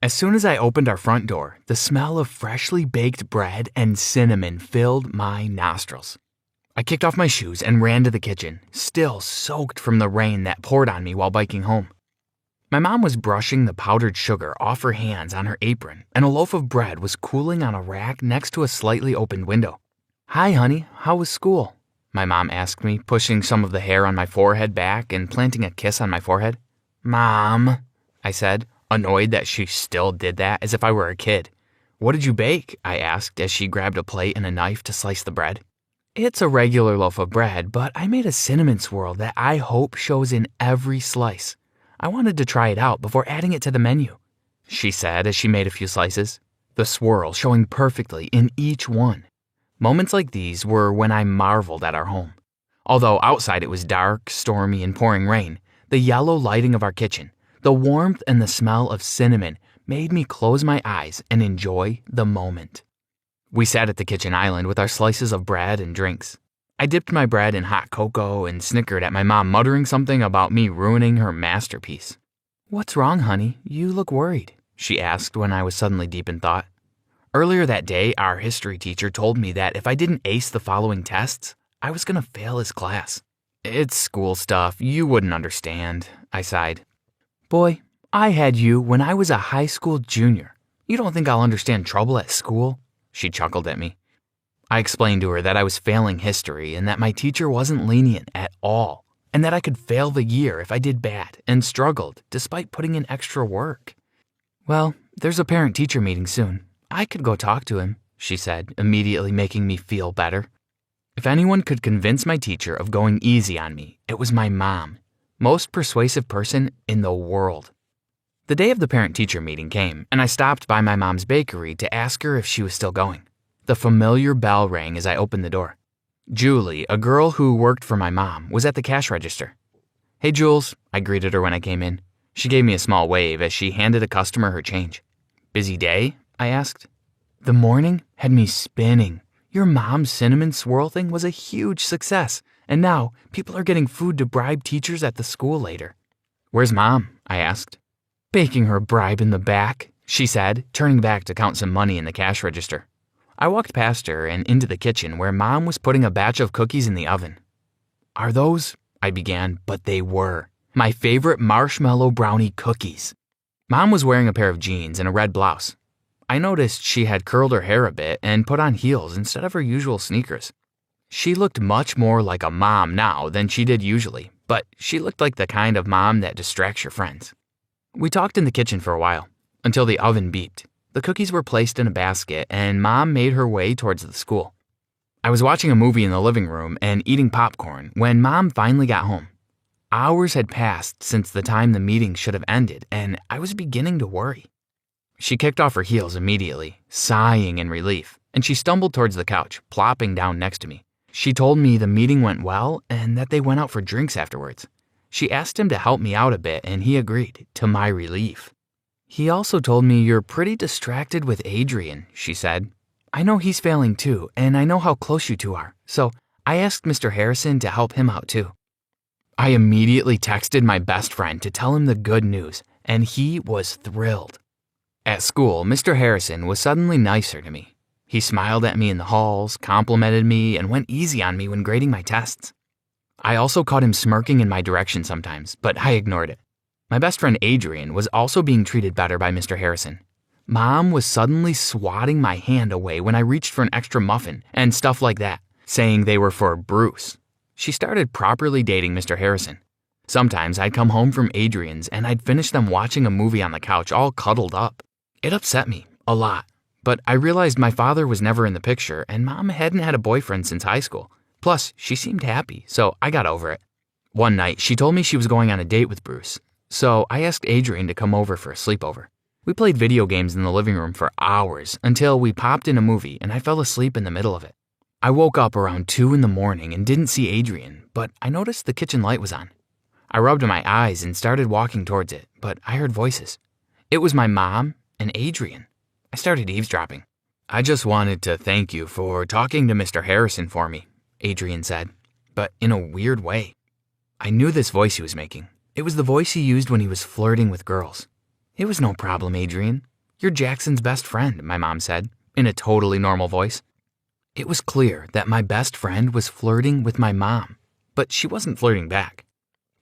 As soon as I opened our front door, the smell of freshly baked bread and cinnamon filled my nostrils. I kicked off my shoes and ran to the kitchen, still soaked from the rain that poured on me while biking home. My mom was brushing the powdered sugar off her hands on her apron, and a loaf of bread was cooling on a rack next to a slightly opened window. "Hi, honey, how was school?" my mom asked me, pushing some of the hair on my forehead back and planting a kiss on my forehead. "Mom," I said, annoyed that she still did that as if I were a kid. "What did you bake?" I asked as she grabbed a plate and a knife to slice the bread. "It's a regular loaf of bread, but I made a cinnamon swirl that I hope shows in every slice. I wanted to try it out before adding it to the menu," she said as she made a few slices, the swirl showing perfectly in each one. Moments like these were when I marveled at our home. Although outside it was dark, stormy, and pouring rain, the yellow lighting of our kitchen, the warmth and the smell of cinnamon made me close my eyes and enjoy the moment. We sat at the kitchen island with our slices of bread and drinks. I dipped my bread in hot cocoa and snickered at my mom muttering something about me ruining her masterpiece. "What's wrong, honey? You look worried," she asked when I was suddenly deep in thought. Earlier that day, our history teacher told me that if I didn't ace the following tests, I was going to fail his class. "It's school stuff. You wouldn't understand," I sighed. "Boy, I had you when I was a high school junior. You don't think I'll understand trouble at school?" She chuckled at me. I explained to her that I was failing history and that my teacher wasn't lenient at all, and that I could fail the year if I did bad and struggled despite putting in extra work. "Well, there's a parent-teacher meeting soon. I could go talk to him," she said, immediately making me feel better. If anyone could convince my teacher of going easy on me, it was my mom, most persuasive person in the world. The day of the parent-teacher meeting came, and I stopped by my mom's bakery to ask her if she was still going. The familiar bell rang as I opened the door. Julie, a girl who worked for my mom, was at the cash register. "Hey, Jules," I greeted her when I came in. She gave me a small wave as she handed a customer her change. "Busy day?" I asked. "The morning had me spinning. Your mom's cinnamon swirl thing was a huge success, and now people are getting food to bribe teachers at the school later." "Where's Mom?" I asked. "Baking her bribe in the back," she said, turning back to count some money in the cash register. I walked past her and into the kitchen where Mom was putting a batch of cookies in the oven. "Are those," I began, but they were, my favorite marshmallow brownie cookies. Mom was wearing a pair of jeans and a red blouse. I noticed she had curled her hair a bit and put on heels instead of her usual sneakers. She looked much more like a mom now than she did usually, but she looked like the kind of mom that distracts your friends. We talked in the kitchen for a while, until the oven beeped. The cookies were placed in a basket, and Mom made her way towards the school. I was watching a movie in the living room and eating popcorn when Mom finally got home. Hours had passed since the time the meeting should have ended, and I was beginning to worry. She kicked off her heels immediately, sighing in relief, and she stumbled towards the couch, plopping down next to me. She told me the meeting went well and that they went out for drinks afterwards. She asked him to help me out a bit, and he agreed, to my relief. "He also told me you're pretty distracted with Adrian," she said. "I know he's failing too, and I know how close you two are, so I asked Mr. Harrison to help him out too." I immediately texted my best friend to tell him the good news, and he was thrilled. At school, Mr. Harrison was suddenly nicer to me. He smiled at me in the halls, complimented me, and went easy on me when grading my tests. I also caught him smirking in my direction sometimes, but I ignored it. My best friend Adrian was also being treated better by Mr. Harrison. Mom was suddenly swatting my hand away when I reached for an extra muffin and stuff like that, saying they were for Bruce. She started properly dating Mr. Harrison. Sometimes I'd come home from Adrian's and I'd finish them watching a movie on the couch all cuddled up. It upset me a lot, but I realized my father was never in the picture and Mom hadn't had a boyfriend since high school. Plus, she seemed happy, so I got over it. One night, she told me she was going on a date with Bruce, so I asked Adrian to come over for a sleepover. We played video games in the living room for hours until we popped in a movie and I fell asleep in the middle of it. I woke up around 2 in the morning and didn't see Adrian, but I noticed the kitchen light was on. I rubbed my eyes and started walking towards it, but I heard voices. It was my mom and Adrian. I started eavesdropping. "I just wanted to thank you for talking to Mr. Harrison for me," Adrian said, but in a weird way. I knew this voice he was making. It was the voice he used when he was flirting with girls. "It was no problem, Adrian. "You're Jackson's best friend," my mom said, in a totally normal voice. It was clear that my best friend was flirting with my mom, but she wasn't flirting back.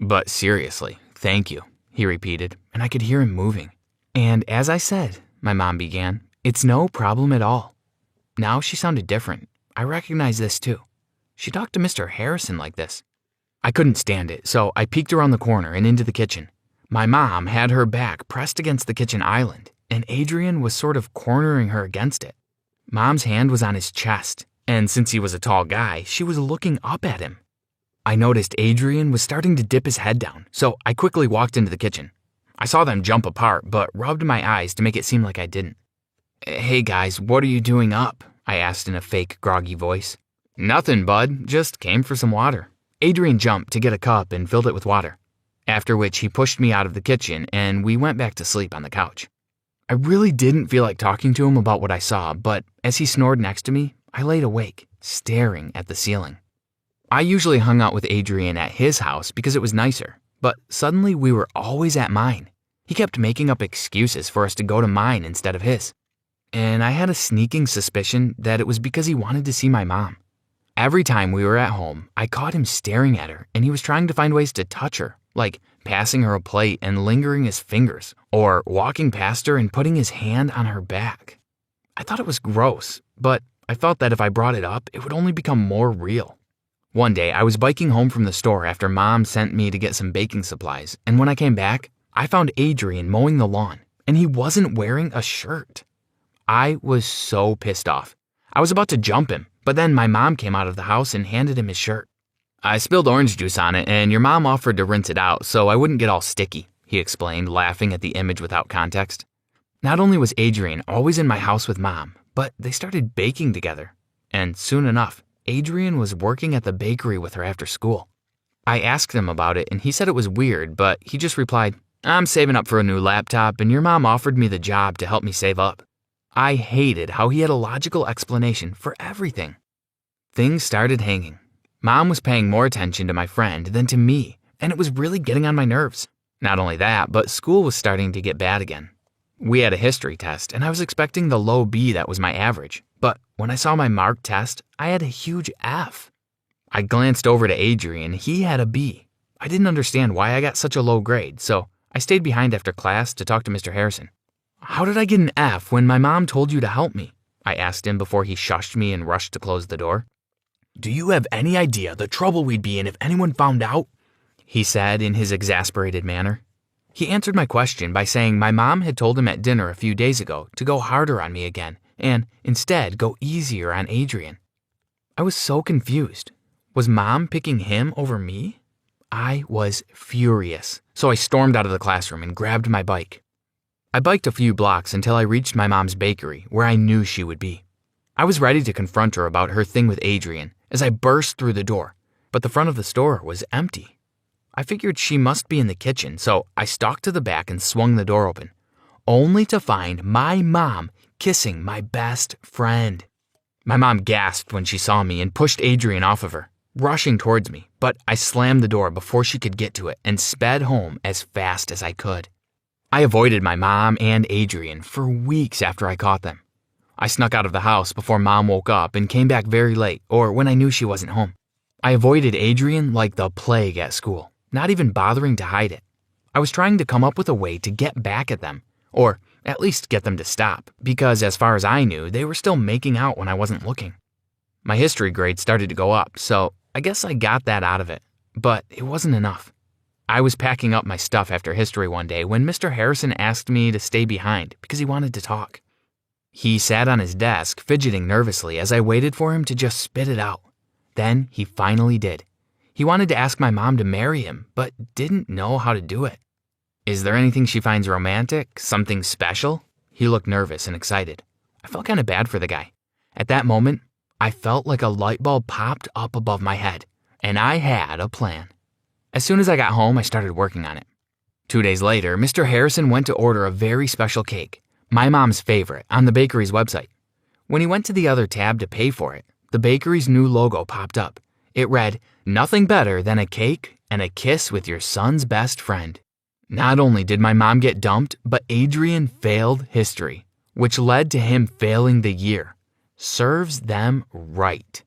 "But seriously, thank you," he repeated, and I could hear him moving. "And as I said," my mom began, "it's no problem at all." Now she sounded different. I recognized this too. She talked to Mr. Harrison like this. I couldn't stand it, so I peeked around the corner and into the kitchen. My mom had her back pressed against the kitchen island, and Adrian was sort of cornering her against it. Mom's hand was on his chest, and since he was a tall guy, she was looking up at him. I noticed Adrian was starting to dip his head down, so I quickly walked into the kitchen. I saw them jump apart, but rubbed my eyes to make it seem like I didn't. "Hey guys, what are you doing up?" I asked in a fake, groggy voice. "Nothing, bud. Just came for some water." Adrian jumped to get a cup and filled it with water, after which he pushed me out of the kitchen and we went back to sleep on the couch. I really didn't feel like talking to him about what I saw, but as he snored next to me, I laid awake, staring at the ceiling. I usually hung out with Adrian at his house because it was nicer, but suddenly we were always at mine. He kept making up excuses for us to go to mine instead of his. And I had a sneaking suspicion that it was because he wanted to see my mom. Every time we were at home, I caught him staring at her, and he was trying to find ways to touch her, like passing her a plate and lingering his fingers, or walking past her and putting his hand on her back. I thought it was gross, but I felt that if I brought it up, it would only become more real. One day, I was biking home from the store after Mom sent me to get some baking supplies, and when I came back, I found Adrian mowing the lawn, and he wasn't wearing a shirt. I was so pissed off. I was about to jump him, but then my mom came out of the house and handed him his shirt. "I spilled orange juice on it, and your mom offered to rinse it out so I wouldn't get all sticky," he explained, laughing at the image without context. Not only was Adrian always in my house with Mom, but they started baking together. And soon enough, Adrian was working at the bakery with her after school. I asked him about it, and he said it was weird, but he just replied, "I'm saving up for a new laptop, and your mom offered me the job to help me save up." I hated how he had a logical explanation for everything. Things started hanging. Mom was paying more attention to my friend than to me, and it was really getting on my nerves. Not only that, but school was starting to get bad again. We had a history test, and I was expecting the low B that was my average, but when I saw my marked test, I had a huge F. I glanced over to Adrian. He had a B. I didn't understand why I got such a low grade, so I stayed behind after class to talk to Mr. Harrison. "How did I get an F when my mom told you to help me?" I asked him before he shushed me and rushed to close the door. "Do you have any idea the trouble we'd be in if anyone found out?" he said in his exasperated manner. He answered my question by saying my mom had told him at dinner a few days ago to go harder on me again and instead go easier on Adrian. I was so confused. Was Mom picking him over me? I was furious, so I stormed out of the classroom and grabbed my bike. I biked a few blocks until I reached my mom's bakery, where I knew she would be. I was ready to confront her about her thing with Adrian as I burst through the door, but the front of the store was empty. I figured she must be in the kitchen, so I stalked to the back and swung the door open, only to find my mom kissing my best friend. My mom gasped when she saw me and pushed Adrian off of her, rushing towards me, but I slammed the door before she could get to it and sped home as fast as I could. I avoided my mom and Adrian for weeks after I caught them. I snuck out of the house before Mom woke up and came back very late or when I knew she wasn't home. I avoided Adrian like the plague at school, not even bothering to hide it. I was trying to come up with a way to get back at them, or at least get them to stop, because as far as I knew, they were still making out when I wasn't looking. My history grade started to go up, so I guess I got that out of it, but it wasn't enough. I was packing up my stuff after history one day when Mr. Harrison asked me to stay behind because he wanted to talk. He sat on his desk, fidgeting nervously as I waited for him to just spit it out. Then he finally did. He wanted to ask my mom to marry him, but didn't know how to do it. "Is there anything she finds romantic? Something special?" He looked nervous and excited. I felt kind of bad for the guy. At that moment, I felt like a light bulb popped up above my head, and I had a plan. As soon as I got home, I started working on it. 2 days later, Mr. Harrison went to order a very special cake, my mom's favorite, on the bakery's website. When he went to the other tab to pay for it, the bakery's new logo popped up. It read, "Nothing better than a cake and a kiss with your son's best friend." Not only did my mom get dumped, but Adrian failed history. which led to him failing the year. Serves them right.